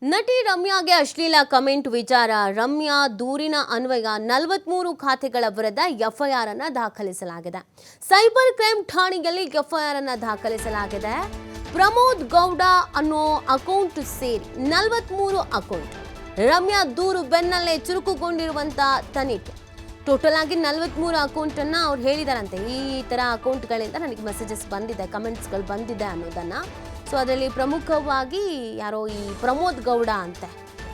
ನಟಿ ರಮ್ಯಾಗೆ ಅಶ್ಲೀಲ ಕಮೆಂಟ್ ವಿಚಾರ. ರಮ್ಯಾ ದೂರಿನ ಅನ್ವಯ 43 ಖಾತೆಗಳ ವಿರುದ್ಧ ಎಫ್ಐಆರ್ ಅನ್ನು ದಾಖಲಿಸಲಾಗಿದೆ. ಸೈಬರ್ ಕ್ರೈಮ್ ಠಾಣೆಯಲ್ಲಿ ಎಫ್ಐಆರ್ ಅನ್ನು ದಾಖಲಿಸಲಾಗಿದೆ. ಪ್ರಮೋದ್ ಗೌಡ ಅನ್ನೋ ಅಕೌಂಟ್ ಸೇರಿ 43 ಅಕೌಂಟ್. ರಮ್ಯಾ ದೂರು ಬೆನ್ನಲ್ಲೇ ಚುರುಕುಗೊಂಡಿರುವಂತ ತನಿಖೆ. ಟೋಟಲ್ ಆಗಿ 43 ಅಕೌಂಟ್ ಅನ್ನ ಅವ್ರು ಹೇಳಿದಾರಂತೆ. ಈ ತರ ಅಕೌಂಟ್ಗಳಿಂದ ನನಗೆ ಮೆಸೇಜಸ್ ಬಂದಿದೆ, ಕಮೆಂಟ್ಸ್ಗಳು ಬಂದಿದೆ ಅನ್ನೋದನ್ನ. ಸೊ ಅದರಲ್ಲಿ ಪ್ರಮುಖವಾಗಿ ಯಾರೋ ಈ ಪ್ರಮೋದ್ ಗೌಡ ಅಂತೆ.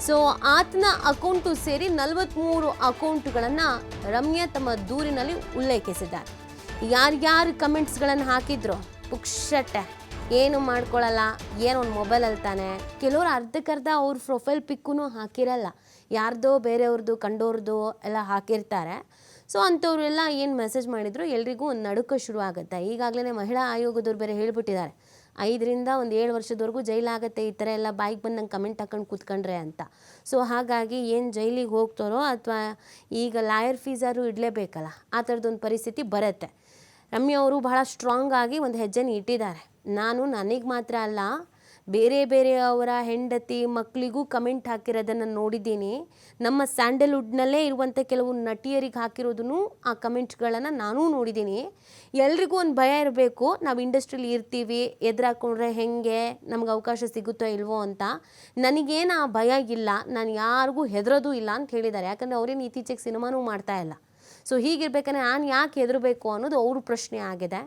ಸೊ ಆತನ ಅಕೌಂಟು ಸೇರಿ 43 ಅಕೌಂಟ್ಗಳನ್ನು ರಮ್ಯಾ ತಮ್ಮ ದೂರಿನಲ್ಲಿ ಉಲ್ಲೇಖಿಸಿದ್ದಾರೆ. ಯಾರ್ಯಾರು ಕಮೆಂಟ್ಸ್ಗಳನ್ನು ಹಾಕಿದ್ರು ಪುಕ್ಷಟ್ಟೆ, ಏನು ಮಾಡ್ಕೊಳ್ಳಲ್ಲ, ಏನೋ ಒಂದು ಮೊಬೈಲಲ್ಲಿ ತಾನೆ. ಕೆಲವರು ಅರ್ಧಕ್ಕರ್ಧ ಅವ್ರ ಪ್ರೊಫೈಲ್ ಪಿಕ್ಕೂ ಹಾಕಿರಲ್ಲ, ಯಾರ್ದೋ ಬೇರೆಯವ್ರದ್ದು ಕಂಡೋರ್ದು ಎಲ್ಲ ಹಾಕಿರ್ತಾರೆ. ಸೊ ಅಂಥವ್ರೆಲ್ಲ ಏನು ಮೆಸೇಜ್ ಮಾಡಿದ್ರು ಎಲ್ರಿಗೂ ಒಂದು ನಡುಕ ಶುರು ಆಗುತ್ತೆ. ಈಗಾಗಲೇ ಮಹಿಳಾ ಆಯೋಗದವ್ರು ಬೇರೆ ಹೇಳ್ಬಿಟ್ಟಿದ್ದಾರೆ, 5 ರಿಂದ 7 ವರ್ಷದವರೆಗೂ ಜೈಲಾಗುತ್ತೆ ಈ ಥರ ಎಲ್ಲ ಬಾಯಿಗೆ ಬಂದಂಗೆ ಕಮೆಂಟ್ ಹಾಕೊಂಡು ಕೂತ್ಕೊಂಡ್ರೆ ಅಂತ. ಸೊ ಹಾಗಾಗಿ ಏನು ಜೈಲಿಗೆ ಹೋಗ್ತಾರೋ ಅಥವಾ ಈಗ ಲಾಯರ್ ಫೀಸಾರು ಇಡಲೇಬೇಕಲ್ಲ, ಆ ಥರದೊಂದು ಪರಿಸ್ಥಿತಿ ಬರುತ್ತೆ. ರಮ್ಯಾ ಅವರು ಬಹಳ ಸ್ಟ್ರಾಂಗ್ ಆಗಿ ಒಂದು ಹೆಜ್ಜೆನ ಇಟ್ಟಿದ್ದಾರೆ. ನನಗೆ ಮಾತ್ರ ಅಲ್ಲ, ಬೇರೆಯವರ ಹೆಂಡತಿ ಮಕ್ಕಳಿಗೂ ಕಮೆಂಟ್ ಹಾಕಿರೋದನ್ನು ನೋಡಿದ್ದೀನಿ. ನಮ್ಮ ಸ್ಯಾಂಡಲ್ವುಡ್ನಲ್ಲೇ ಇರುವಂಥ ಕೆಲವು ನಟಿಯರಿಗೆ ಹಾಕಿರೋದನ್ನು ಆ ಕಮೆಂಟ್ಗಳನ್ನು ನಾನೂ ನೋಡಿದ್ದೀನಿ. ಎಲ್ರಿಗೂ ಒಂದು ಭಯ ಇರಬೇಕು, ನಾವು ಇಂಡಸ್ಟ್ರಿಲಿ ಇರ್ತೀವಿ, ಎದುರಾಕೊಂಡ್ರೆ ಹೇಗೆ, ನಮ್ಗೆ ಅವಕಾಶ ಸಿಗುತ್ತೋ ಇಲ್ವೋ ಅಂತ. ನನಗೇನು ಆ ಭಯ ಇಲ್ಲ, ನಾನು ಯಾರಿಗೂ ಹೆದರೋದು ಇಲ್ಲ ಅಂತ ಹೇಳಿದ್ದಾರೆ. ಯಾಕಂದರೆ ಅವರೇನು ಇತ್ತೀಚೆಗೆ ಸಿನಿಮಾನೂ ಮಾಡ್ತಾ ಇಲ್ಲ. ಸೊ ಹೀಗಿರ್ಬೇಕಾದ್ರೆ ನಾನು ಯಾಕೆ ಹೆದರಬೇಕು ಅನ್ನೋದು ಅವ್ರ ಪ್ರಶ್ನೆ ಆಗಿದೆ.